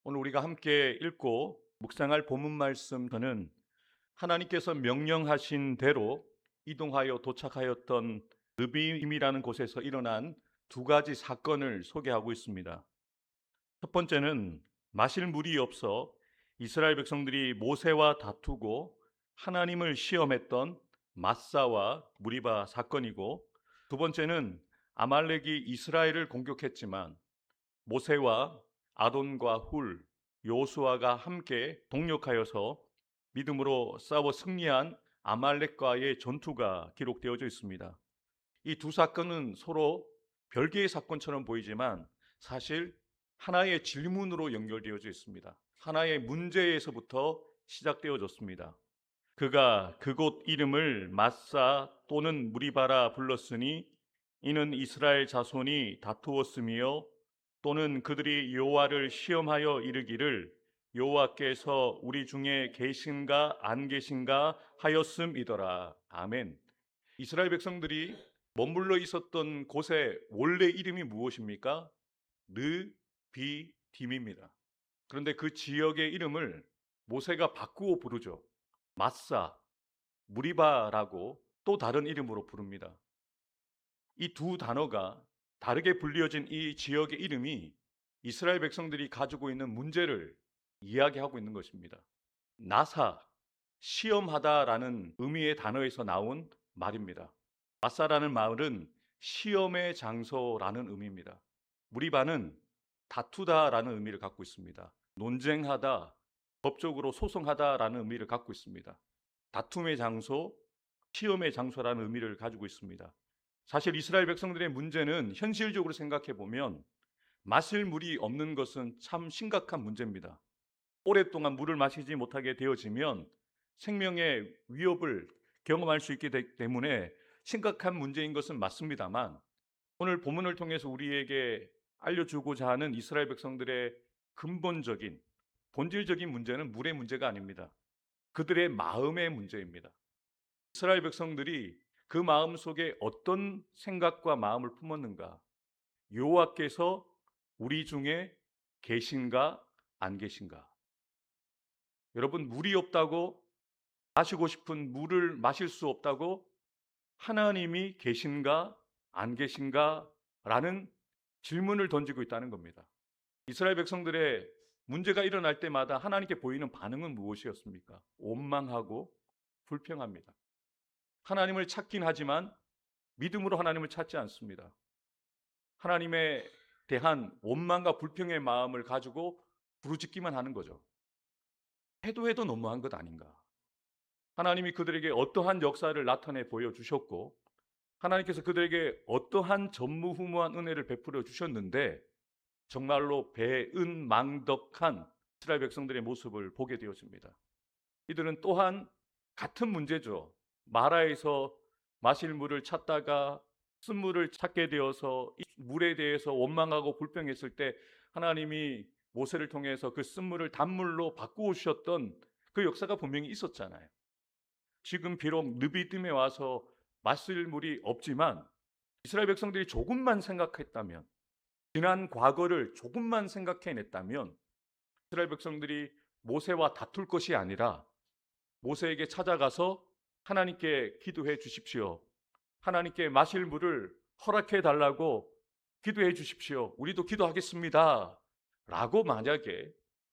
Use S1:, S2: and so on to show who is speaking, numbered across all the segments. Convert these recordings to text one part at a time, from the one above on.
S1: 오늘 우리가 함께 읽고 묵상할 본문 말씀 저는 하나님께서 명령하신 대로 이동하여 도착하였던 느비임이라는 곳에서 일어난 두 가지 사건을 소개하고 있습니다. 첫 번째는 마실 물이 없어 이스라엘 백성들이 모세와 다투고 하나님을 시험했던 마사와 무리바 사건이고, 두 번째는 아말렉이 이스라엘을 공격했지만 모세와 아돈과 훌, 요수아가 함께 동력하여서 믿음으로 싸워 승리한 아말렉과의 전투가 기록되어져 있습니다. 이 두 사건은 서로 별개의 사건처럼 보이지만 사실 하나의 질문으로 연결되어져 있습니다. 하나의 문제에서부터 시작되어졌습니다. 그가 그곳 이름을 마사 또는 무리바라 불렀으니 이는 이스라엘 자손이 다투었으며 또는 그들이 여호와를 시험하여 이르기를 여호와께서 우리 중에 계신가 안 계신가 하였음이더라. 아멘. 이스라엘 백성들이 머물러 있었던 곳의 원래 이름이 무엇입니까? 느비딤입니다. 그런데 그 지역의 이름을 모세가 바꾸어 부르죠. 마사, 무리바라고 또 다른 이름으로 부릅니다. 이 두 단어가 다르게 불리어진 이 지역의 이름이 이스라엘 백성들이 가지고 있는 문제를 이야기하고 있는 것입니다. 나사, 시험하다라는 의미의 단어에서 나온 말입니다. 마사라는 말은 시험의 장소라는 의미입니다. 무리바는 다투다라는 의미를 갖고 있습니다. 논쟁하다, 법적으로 소송하다라는 의미를 갖고 있습니다. 다툼의 장소, 시험의 장소라는 의미를 가지고 있습니다. 사실 이스라엘 백성들의 문제는 현실적으로 생각해 보면 마실 물이 없는 것은 참 심각한 문제입니다. 오랫동안 물을 마시지 못하게 되어지면 생명의 위협을 경험할 수 있기 때문에 심각한 문제인 것은 맞습니다만, 오늘 본문을 통해서 우리에게 알려주고자 하는 이스라엘 백성들의 근본적인 본질적인 문제는 물의 문제가 아닙니다. 그들의 마음의 문제입니다. 이스라엘 백성들이 그 마음 속에 어떤 생각과 마음을 품었는가? 여호와께서 우리 중에 계신가 안 계신가? 여러분, 물이 없다고, 마시고 싶은 물을 마실 수 없다고 하나님이 계신가 안 계신가? 라는 질문을 던지고 있다는 겁니다. 이스라엘 백성들의 문제가 일어날 때마다 하나님께 보이는 반응은 무엇이었습니까? 원망하고 불평합니다. 하나님을 찾긴 하지만 믿음으로 하나님을 찾지 않습니다. 하나님에 대한 원망과 불평의 마음을 가지고 부르짖기만 하는 거죠. 해도 너무한 것 아닌가? 하나님이 그들에게 어떠한 역사를 나타내 보여주셨고, 하나님께서 그들에게 어떠한 전무후무한 은혜를 베풀어 주셨는데 정말로 배은망덕한 이스라엘 백성들의 모습을 보게 되었습니다. 이들은 또한 같은 문제죠. 마라에서 마실 물을 찾다가 쓴물을 찾게 되어서 이 물에 대해서 원망하고 불평했을 때 하나님이 모세를 통해서 그 쓴물을 단물로 바꾸어 주셨던 그 역사가 분명히 있었잖아요. 지금 비록 느비딤에 와서 마실 물이 없지만 이스라엘 백성들이 조금만 생각했다면, 지난 과거를 조금만 생각해냈다면 이스라엘 백성들이 모세와 다툴 것이 아니라 모세에게 찾아가서 하나님께 기도해 주십시오. 하나님께 마실 물을 허락해 달라고 기도해 주십시오. 우리도 기도하겠습니다. 라고 만약에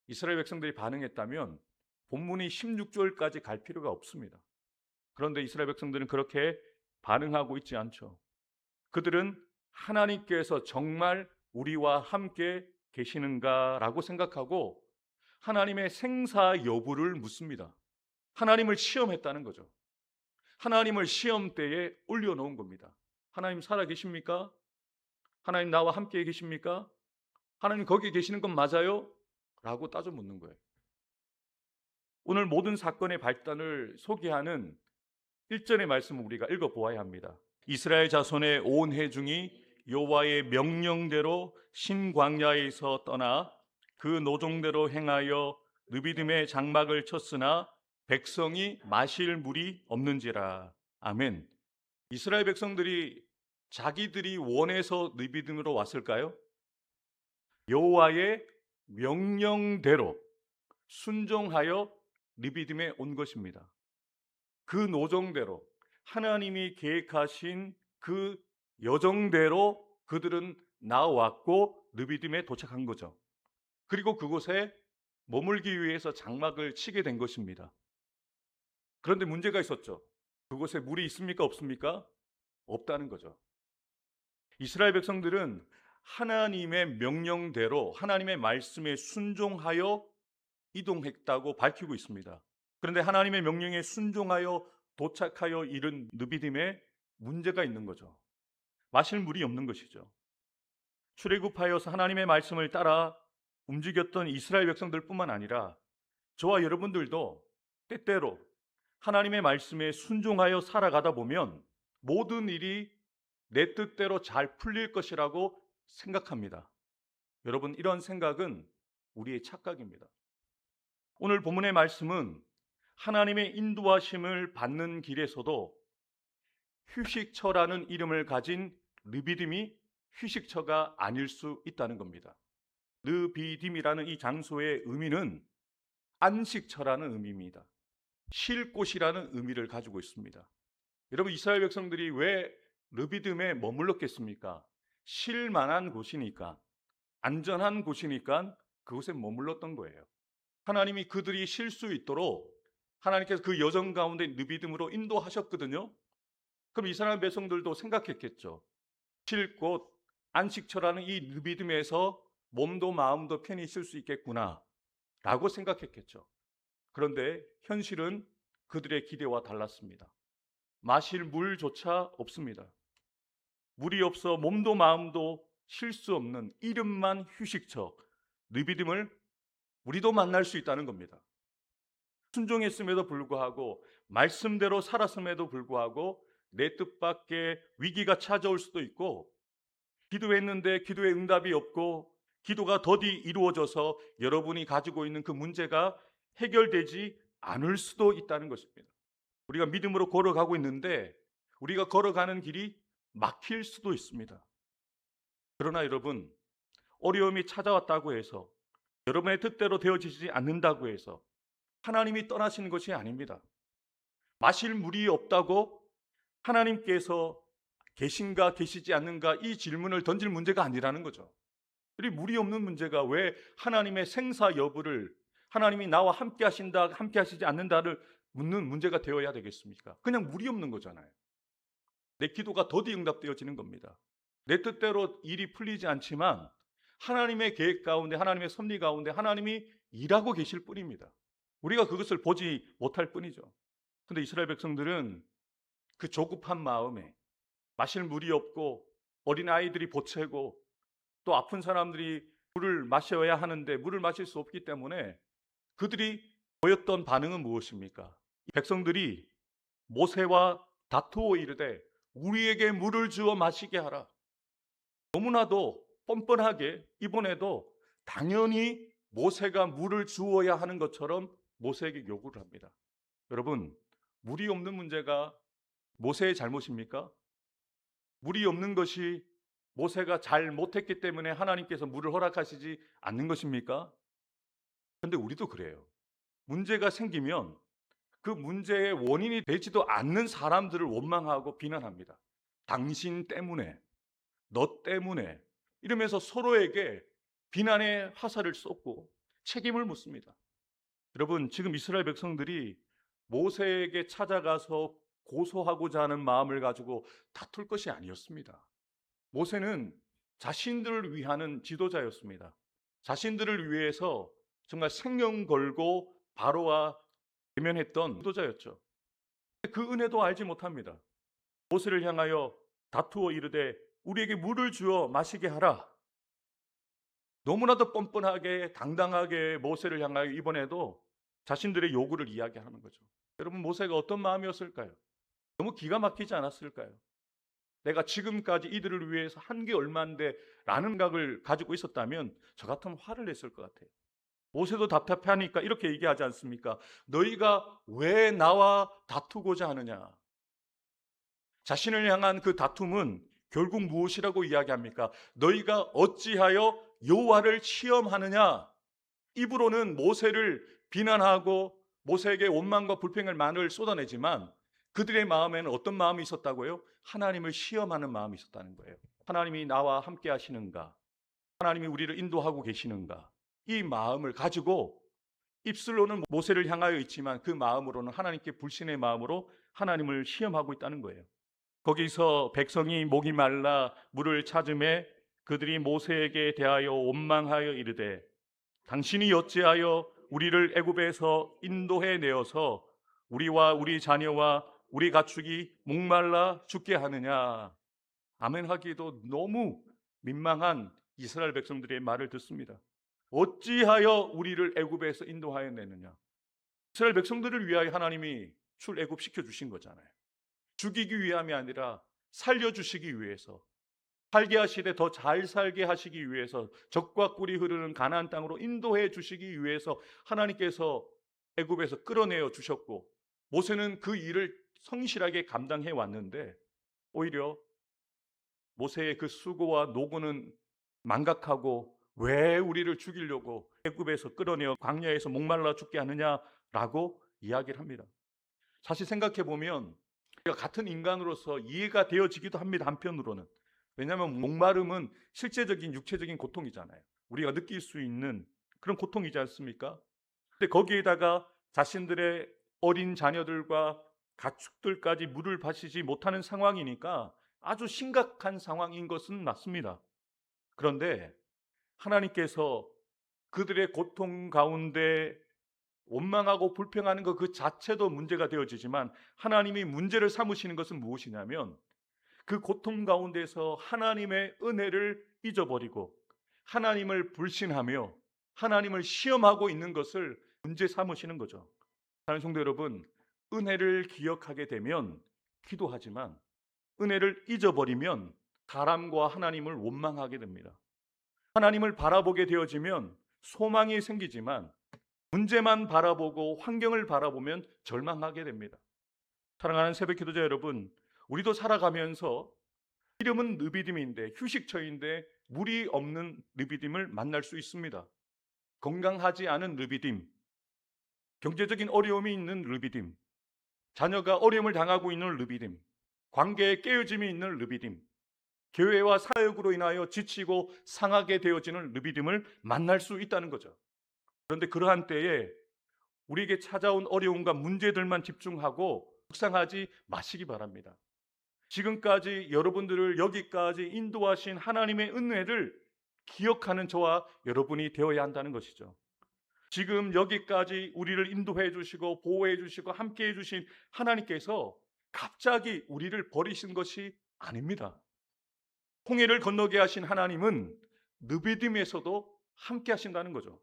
S1: 이스라엘 백성들이 반응했다면 본문이 16절까지 갈 필요가 없습니다. 그런데 이스라엘 백성들은 그렇게 반응하고 있지 않죠. 그들은 하나님께서 정말 우리와 함께 계시는가라고 생각하고 하나님의 생사 여부를 묻습니다. 하나님을 시험했다는 거죠. 하나님을 시험대에 올려놓은 겁니다. 하나님 살아계십니까? 하나님 나와 함께 계십니까? 하나님 거기 계시는 건 맞아요? 라고 따져 묻는 거예요. 오늘 모든 사건의 발단을 소개하는 1절의 말씀을 우리가 읽어보아야 합니다. 이스라엘 자손의 온 회중이 여호와의 명령대로 신광야에서 떠나 그 노종대로 행하여 느비딤의 장막을 쳤으나 백성이 마실 물이 없는지라. 아멘. 이스라엘 백성들이 자기들이 원해서 느비딤으로 왔을까요? 여호와의 명령대로 순종하여 르비딤에 온 것입니다. 그 노정대로 하나님이 계획하신 그 여정대로 그들은 나왔고 르비딤에 도착한 거죠. 그리고 그곳에 머물기 위해서 장막을 치게 된 것입니다. 그런데 문제가 있었죠. 그곳에 물이 있습니까? 없습니까? 없다는 거죠. 이스라엘 백성들은 하나님의 명령대로 하나님의 말씀에 순종하여 이동했다고 밝히고 있습니다. 그런데 하나님의 명령에 순종하여 도착하여 이른 르비딤에 문제가 있는 거죠. 마실 물이 없는 것이죠. 출애굽하여서 하나님의 말씀을 따라 움직였던 이스라엘 백성들뿐만 아니라 저와 여러분들도 때때로 하나님의 말씀에 순종하여 살아가다 보면 모든 일이 내 뜻대로 잘 풀릴 것이라고 생각합니다. 여러분, 이런 생각은 우리의 착각입니다. 오늘 본문의 말씀은 하나님의 인도하심을 받는 길에서도 휴식처라는 이름을 가진 르비딤이 휴식처가 아닐 수 있다는 겁니다. 르비딤이라는 이 장소의 의미는 안식처라는 의미입니다. 쉴 곳이라는 의미를 가지고 있습니다. 여러분, 이스라엘 백성들이 왜 르비딤에 머물렀겠습니까? 쉴 만한 곳이니까, 안전한 곳이니까 그곳에 머물렀던 거예요. 하나님이 그들이 쉴 수 있도록 하나님께서 그 여정 가운데 르비딤으로 인도하셨거든요. 그럼 이스라엘 백성들도 생각했겠죠. 쉴 곳, 안식처라는 이 르비딤에서 몸도 마음도 편히 쉴 수 있겠구나 라고 생각했겠죠. 그런데 현실은 그들의 기대와 달랐습니다. 마실 물조차 없습니다. 물이 없어 몸도 마음도 쉴 수 없는 이름만 휴식처 르비딤을 우리도 만날 수 있다는 겁니다. 순종했음에도 불구하고 말씀대로 살았음에도 불구하고 내 뜻밖의 위기가 찾아올 수도 있고, 기도했는데 기도의 응답이 없고 기도가 더디 이루어져서 여러분이 가지고 있는 그 문제가 해결되지 않을 수도 있다는 것입니다. 우리가 믿음으로 걸어가고 있는데 우리가 걸어가는 길이 막힐 수도 있습니다. 그러나 여러분, 어려움이 찾아왔다고 해서 여러분의 뜻대로 되어지지 않는다고 해서 하나님이 떠나시는 것이 아닙니다. 마실 물이 없다고 하나님께서 계신가 계시지 않는가 이 질문을 던질 문제가 아니라는 거죠. 그리고 물이 없는 문제가 왜 하나님의 생사 여부를, 하나님이 나와 함께 하신다 함께 하시지 않는다를 묻는 문제가 되어야 되겠습니까? 그냥 물이 없는 거잖아요. 내 기도가 더디 응답되어지는 겁니다. 내 뜻대로 일이 풀리지 않지만 하나님의 계획 가운데, 하나님의 섭리 가운데 하나님이 일하고 계실 뿐입니다. 우리가 그것을 보지 못할 뿐이죠. 그런데 이스라엘 백성들은 그 조급한 마음에 마실 물이 없고 어린아이들이 보채고 또 아픈 사람들이 물을 마셔야 하는데 물을 마실 수 없기 때문에 그들이 보였던 반응은 무엇입니까? 백성들이 모세와 다투어 이르되 우리에게 물을 주어 마시게 하라. 너무나도 뻔뻔하게 이번에도 당연히 모세가 물을 주어야 하는 것처럼 모세에게 요구를 합니다. 여러분, 물이 없는 문제가 모세의 잘못입니까? 물이 없는 것이 모세가 잘 못했기 때문에 하나님께서 물을 허락하시지 않는 것입니까? 그런데 우리도 그래요. 문제가 생기면 그 문제의 원인이 되지도 않는 사람들을 원망하고 비난합니다. 당신 때문에, 너 때문에 이러면서 서로에게 비난의 화살을 쏟고 책임을 묻습니다. 여러분, 지금 이스라엘 백성들이 모세에게 찾아가서 고소하고자 하는 마음을 가지고 다툴 것이 아니었습니다. 모세는 자신들을 위하는 지도자였습니다. 자신들을 위해서 정말 생명 걸고 바로와 대면했던 지도자였죠. 그 은혜도 알지 못합니다. 모세를 향하여 다투어 이르되 우리에게 물을 주어 마시게 하라. 너무나도 뻔뻔하게 당당하게 모세를 향하여 이번에도 자신들의 요구를 이야기하는 거죠. 여러분, 모세가 어떤 마음이었을까요? 너무 기가 막히지 않았을까요? 내가 지금까지 이들을 위해서 한 게 얼마인데 라는 생각을 가지고 있었다면 저 같으면 화를 냈을 것 같아요. 모세도 답답하니까 이렇게 얘기하지 않습니까? 너희가 왜 나와 다투고자 하느냐? 자신을 향한 그 다툼은 결국 무엇이라고 이야기합니까? 너희가 어찌하여 여호와를 시험하느냐? 입으로는 모세를 비난하고 모세에게 원망과 불평을 쏟아내지만 그들의 마음에는 어떤 마음이 있었다고요? 하나님을 시험하는 마음이 있었다는 거예요. 하나님이 나와 함께 하시는가? 하나님이 우리를 인도하고 계시는가? 이 마음을 가지고 입술로는 모세를 향하여 있지만 그 마음으로는 하나님께 불신의 마음으로 하나님을 시험하고 있다는 거예요. 거기서 백성이 목이 말라 물을 찾음에 그들이 모세에게 대하여 원망하여 이르되 당신이 어찌하여 우리를 애굽에서 인도해 내어서 우리와 우리 자녀와 우리 가축이 목말라 죽게 하느냐. 아멘 하기에도 너무 민망한 이스라엘 백성들의 말을 듣습니다. 어찌하여 우리를 애굽에서 인도하여 내느냐. 이스라엘 백성들을 위하여 하나님이 출애굽시켜 주신 거잖아요. 죽이기 위함이 아니라 살려주시기 위해서, 살게 하시되 더 잘 살게 하시기 위해서, 적과 꿀이 흐르는 가나안 땅으로 인도해 주시기 위해서 하나님께서 애굽에서 끌어내어 주셨고, 모세는 그 일을 성실하게 감당해 왔는데 오히려 모세의 그 수고와 노고는 망각하고 왜 우리를 죽이려고 애굽에서 끌어내어 광야에서 목말라 죽게 하느냐라고 이야기를 합니다. 사실 생각해 보면 우리가 같은 인간으로서 이해가 되어지기도 합니다. 한편으로는. 왜냐하면 목마름은 실제적인 육체적인 고통이잖아요. 우리가 느낄 수 있는 그런 고통이지 않습니까? 근데 거기에다가 자신들의 어린 자녀들과 가축들까지 물을 마시지 못하는 상황이니까 아주 심각한 상황인 것은 맞습니다. 그런데 하나님께서 그들의 고통 가운데 원망하고 불평하는 것 그 자체도 문제가 되어지지만 하나님이 문제를 삼으시는 것은 무엇이냐면 그 고통 가운데서 하나님의 은혜를 잊어버리고 하나님을 불신하며 하나님을 시험하고 있는 것을 문제 삼으시는 거죠. 사랑하는 성도 여러분, 은혜를 기억하게 되면 기도하지만 은혜를 잊어버리면 사람과 하나님을 원망하게 됩니다. 하나님을 바라보게 되어지면 소망이 생기지만 문제만 바라보고 환경을 바라보면 절망하게 됩니다. 사랑하는 새벽 기도자 여러분, 우리도 살아가면서 이름은 느비딤인데 휴식처인데 물이 없는 느비딤을 만날 수 있습니다. 건강하지 않은 느비딤, 경제적인 어려움이 있는 느비딤, 자녀가 어려움을 당하고 있는 느비딤, 관계에 깨어짐이 있는 느비딤, 교회와 사역으로 인하여 지치고 상하게 되어지는 느비딤을 만날 수 있다는 거죠. 그런데 그러한 때에 우리에게 찾아온 어려움과 문제들만 집중하고 묵상하지 마시기 바랍니다. 지금까지 여러분들을 여기까지 인도하신 하나님의 은혜를 기억하는 저와 여러분이 되어야 한다는 것이죠. 지금 여기까지 우리를 인도해 주시고 보호해 주시고 함께 해 주신 하나님께서 갑자기 우리를 버리신 것이 아닙니다. 홍해를 건너게 하신 하나님은 느비딤에서도 함께 하신다는 거죠.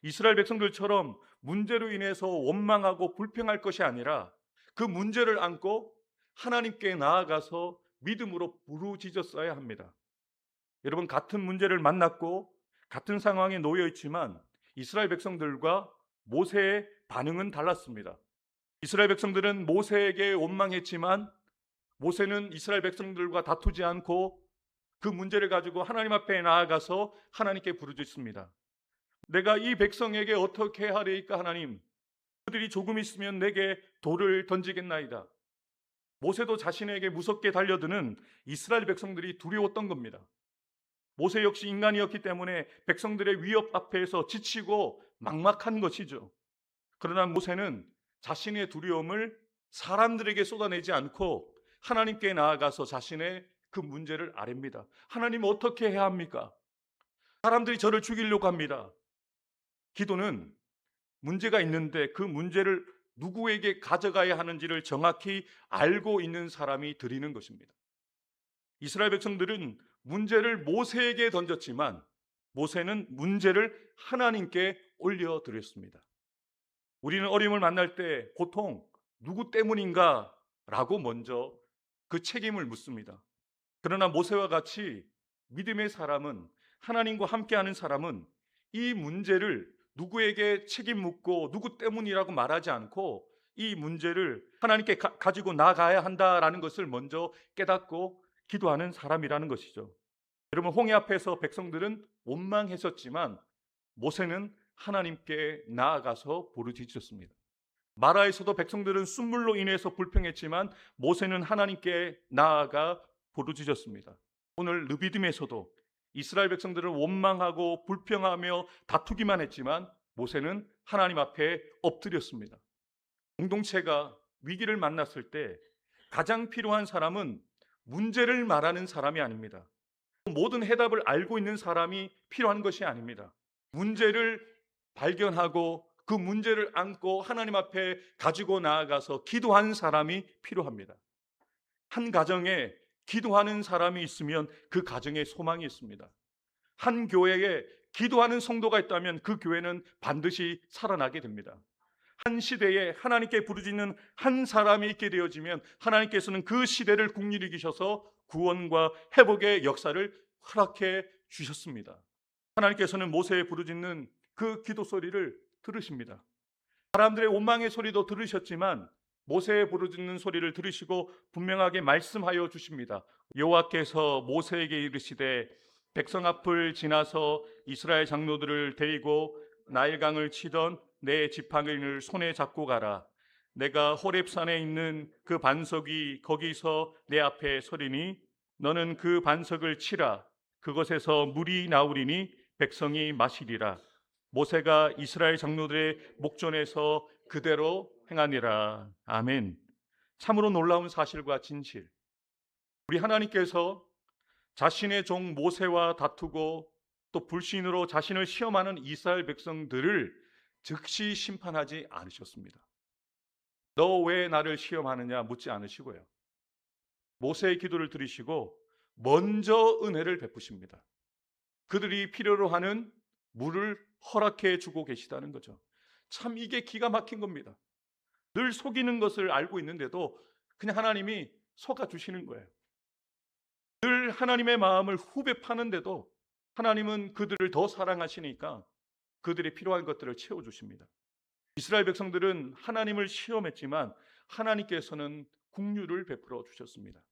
S1: 이스라엘 백성들처럼 문제로 인해서 원망하고 불평할 것이 아니라 그 문제를 안고 하나님께 나아가서 믿음으로 부르짖었어야 합니다. 여러분, 같은 문제를 만났고 같은 상황에 놓여 있지만 이스라엘 백성들과 모세의 반응은 달랐습니다. 이스라엘 백성들은 모세에게 원망했지만 모세는 이스라엘 백성들과 다투지 않고 그 문제를 가지고 하나님 앞에 나아가서 하나님께 부르짖습니다. 내가 이 백성에게 어떻게 하리이까 하나님, 그들이 조금 있으면 내게 돌을 던지겠나이다. 모세도 자신에게 무섭게 달려드는 이스라엘 백성들이 두려웠던 겁니다. 모세 역시 인간이었기 때문에 백성들의 위협 앞에서 지치고 막막한 것이죠. 그러나 모세는 자신의 두려움을 사람들에게 쏟아내지 않고 하나님께 나아가서 자신의 그 문제를 아뢰입니다. 하나님, 어떻게 해야 합니까? 사람들이 저를 죽이려고 합니다. 기도는 문제가 있는데 그 문제를 누구에게 가져가야 하는지를 정확히 알고 있는 사람이 드리는 것입니다. 이스라엘 백성들은 문제를 모세에게 던졌지만 모세는 문제를 하나님께 올려드렸습니다. 우리는 어려움을 만날 때 보통 누구 때문인가 라고 먼저 그 책임을 묻습니다. 그러나 모세와 같이 믿음의 사람은, 하나님과 함께하는 사람은 이 문제를 누구에게 책임 묻고 누구 때문이라고 말하지 않고 이 문제를 하나님께 가지고 나가야 한다라는 것을 먼저 깨닫고 기도하는 사람이라는 것이죠. 여러분, 홍해 앞에서 백성들은 원망했었지만 모세는 하나님께 나아가서 부르짖었습니다. 마라에서도 백성들은 순물로 인해서 불평했지만 모세는 하나님께 나아가 부르짖었습니다. 오늘 르비딤에서도 이스라엘 백성들은 원망하고 불평하며 다투기만 했지만 모세는 하나님 앞에 엎드렸습니다. 공동체가 위기를 만났을 때 가장 필요한 사람은 문제를 말하는 사람이 아닙니다. 모든 해답을 알고 있는 사람이 필요한 것이 아닙니다. 문제를 발견하고 그 문제를 안고 하나님 앞에 가지고 나아가서 기도하는 사람이 필요합니다. 한 가정에 기도하는 사람이 있으면 그 가정에 소망이 있습니다. 한 교회에 기도하는 성도가 있다면 그 교회는 반드시 살아나게 됩니다. 한 시대에 하나님께 부르짖는 한 사람이 있게 되어지면 하나님께서는 그 시대를 긍휼히 여기셔서 구원과 회복의 역사를 허락해 주셨습니다. 하나님께서는 모세의 부르짖는 그 기도 소리를 들으십니다. 사람들의 원망의 소리도 들으셨지만 모세의 부르짖는 소리를 들으시고 분명하게 말씀하여 주십니다. 여호와께서 모세에게 이르시되 백성 앞을 지나서 이스라엘 장로들을 데리고 나일강을 치던 내 지팡이를 손에 잡고 가라. 내가 호렙산에 있는 그 반석이 거기서 내 앞에 서리니 너는 그 반석을 치라. 그것에서 물이 나오리니 백성이 마시리라. 모세가 이스라엘 장로들의 목전에서 그대로 행하니라. 아멘. 참으로 놀라운 사실과 진실. 우리 하나님께서 자신의 종 모세와 다투고 또 불신으로 자신을 시험하는 이스라엘 백성들을 즉시 심판하지 않으셨습니다. 너 왜 나를 시험하느냐 묻지 않으시고요. 모세의 기도를 들으시고 먼저 은혜를 베푸십니다. 그들이 필요로 하는 물을 허락해 주고 계시다는 거죠. 참 이게 기가 막힌 겁니다. 늘 속이는 것을 알고 있는데도 그냥 하나님이 속아 주시는 거예요. 늘 하나님의 마음을 후벼 파는데도 하나님은 그들을 더 사랑하시니까 그들이 필요한 것들을 채워주십니다. 이스라엘 백성들은 하나님을 시험했지만 하나님께서는 긍휼을 베풀어 주셨습니다.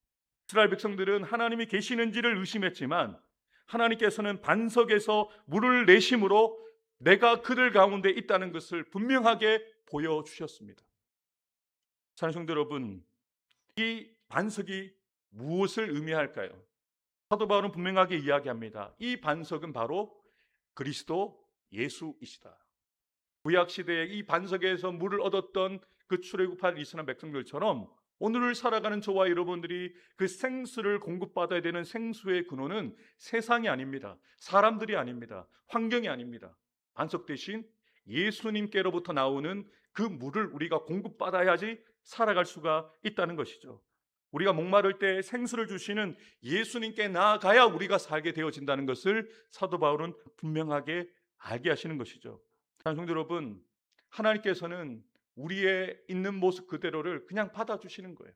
S1: 이스라엘 백성들은 하나님이 계시는지를 의심했지만 하나님께서는 반석에서 물을 내심으로 내가 그들 가운데 있다는 것을 분명하게 보여주셨습니다. 사랑하는 성도 여러분, 이 반석이 무엇을 의미할까요? 사도 바울은 분명하게 이야기합니다. 이 반석은 바로 그리스도 예수이시다. 구약 시대에 이 반석에서 물을 얻었던 그 출애굽할 이스라엘 백성들처럼 오늘을 살아가는 저와 여러분들이 그 생수를 공급받아야 되는 생수의 근원은 세상이 아닙니다. 사람들이 아닙니다. 환경이 아닙니다. 반석 대신 예수님께로부터 나오는 그 물을 우리가 공급받아야지 살아갈 수가 있다는 것이죠. 우리가 목마를 때 생수를 주시는 예수님께 나아가야 우리가 살게 되어진다는 것을 사도 바울은 분명하게 알게 하시는 것이죠. 성도 여러분, 하나님께서는 우리의 있는 모습 그대로를 그냥 받아주시는 거예요.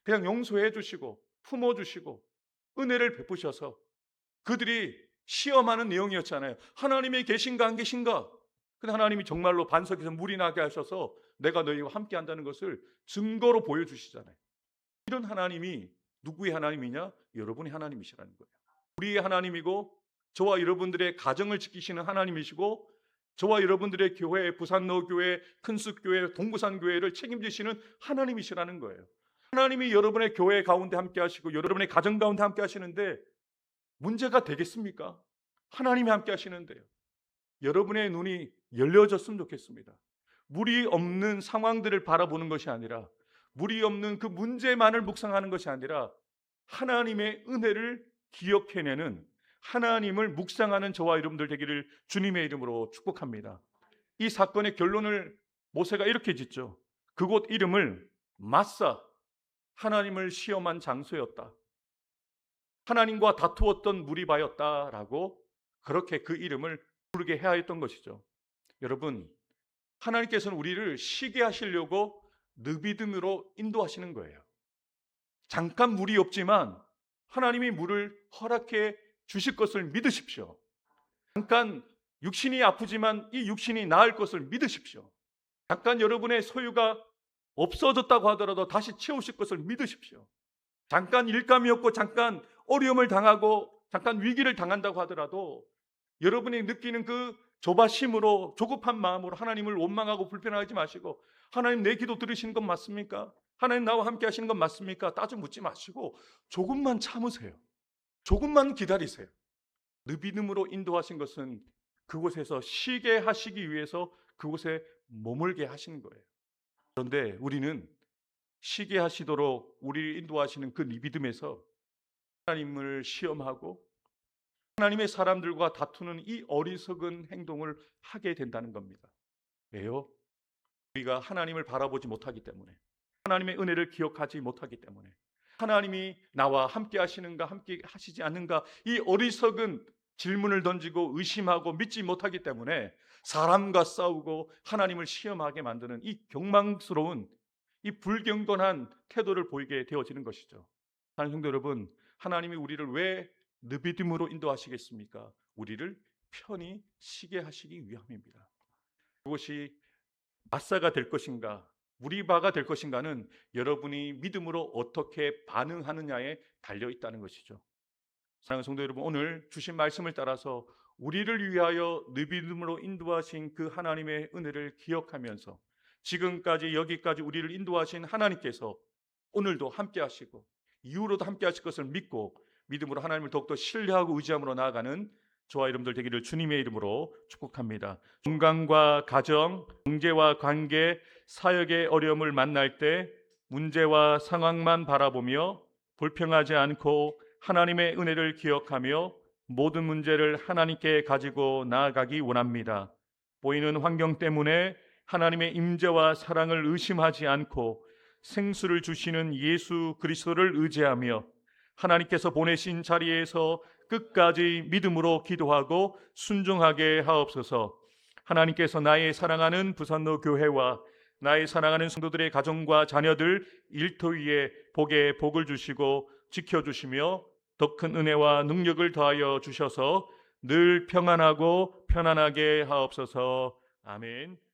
S1: 그냥 용서해 주시고 품어주시고 은혜를 베푸셔서 그들이 시험하는 내용이었잖아요. 하나님이 계신가 안 계신가? 근데 하나님이 정말로 반석에서 물이 나게 하셔서 내가 너희와 함께 한다는 것을 증거로 보여주시잖아요. 이런 하나님이 누구의 하나님이냐? 여러분의 하나님이시라는 거예요. 우리의 하나님이고 저와 여러분들의 가정을 지키시는 하나님이시고 저와 여러분들의 교회, 부산노교회, 큰숲교회, 동부산교회를 책임지시는 하나님이시라는 거예요. 하나님이 여러분의 교회 가운데 함께 하시고 여러분의 가정 가운데 함께 하시는데 문제가 되겠습니까? 하나님이 함께 하시는데요. 여러분의 눈이 열려졌으면 좋겠습니다. 물이 없는 상황들을 바라보는 것이 아니라 물이 없는 그 문제만을 묵상하는 것이 아니라 하나님의 은혜를 기억해내는 하나님을 묵상하는 저와 여러분들 되기를 주님의 이름으로 축복합니다. 이 사건의 결론을 모세가 이렇게 짓죠. 그곳 이름을 마사, 하나님을 시험한 장소였다. 하나님과 다투었던 무리바였다라고 그렇게 그 이름을 부르게 해야 했던 것이죠. 여러분, 하나님께서는 우리를 쉬게 하시려고 르비딤으로 인도하시는 거예요. 잠깐 물이 없지만 하나님이 물을 허락해 주실 것을 믿으십시오. 잠깐 육신이 아프지만 이 육신이 나을 것을 믿으십시오. 잠깐 여러분의 소유가 없어졌다고 하더라도 다시 채우실 것을 믿으십시오. 잠깐 일감이 없고 잠깐 어려움을 당하고 잠깐 위기를 당한다고 하더라도 여러분이 느끼는 그 조바심으로 조급한 마음으로 하나님을 원망하고 불편하지 마시고 하나님 내 기도 들으시는 건 맞습니까? 하나님 나와 함께 하시는 건 맞습니까? 따져 묻지 마시고 조금만 참으세요. 조금만 기다리세요. 느비듬으로 인도하신 것은 그곳에서 쉬게 하시기 위해서 그곳에 머물게 하시는 거예요. 그런데 우리는 쉬게 하시도록 우리를 인도하시는 그 느비듬에서 하나님을 시험하고 하나님의 사람들과 다투는 이 어리석은 행동을 하게 된다는 겁니다. 왜요? 우리가 하나님을 바라보지 못하기 때문에, 하나님의 은혜를 기억하지 못하기 때문에, 하나님이 나와 함께 하시는가 함께 하시지 않는가 이 어리석은 질문을 던지고 의심하고 믿지 못하기 때문에 사람과 싸우고 하나님을 시험하게 만드는 이 경망스러운 이 불경건한 태도를 보이게 되어지는 것이죠. 사랑하는 성도 여러분, 하나님이 우리를 왜 느비딤으로 인도하시겠습니까? 우리를 편히 쉬게 하시기 위함입니다. 그것이 마사가 될 것인가 무리바가 될 것인가는 여러분이 믿음으로 어떻게 반응하느냐에 달려 있다는 것이죠. 사랑하는 성도 여러분, 오늘 주신 말씀을 따라서 우리를 위하여 느비딤으로 인도하신 그 하나님의 은혜를 기억하면서 지금까지 여기까지 우리를 인도하신 하나님께서 오늘도 함께 하시고 이후로도 함께 하실 것을 믿고 믿음으로 하나님을 더욱더 신뢰하고 의지함으로 나아가는 저와 여러분들 되기를 주님의 이름으로 축복합니다. 건강과 가정, 경제와 관계, 사역의 어려움을 만날 때 문제와 상황만 바라보며 불평하지 않고 하나님의 은혜를 기억하며 모든 문제를 하나님께 가지고 나아가기 원합니다. 보이는 환경 때문에 하나님의 임재와 사랑을 의심하지 않고 생수를 주시는 예수 그리스도를 의지하며 하나님께서 보내신 자리에서 끝까지 믿음으로 기도하고 순종하게 하옵소서. 하나님께서 나의 사랑하는 부산로 교회와 나의 사랑하는 성도들의 가정과 자녀들 일터 위에 복에 복을 주시고 지켜주시며 더 큰 은혜와 능력을 더하여 주셔서 늘 평안하고 편안하게 하옵소서. 아멘.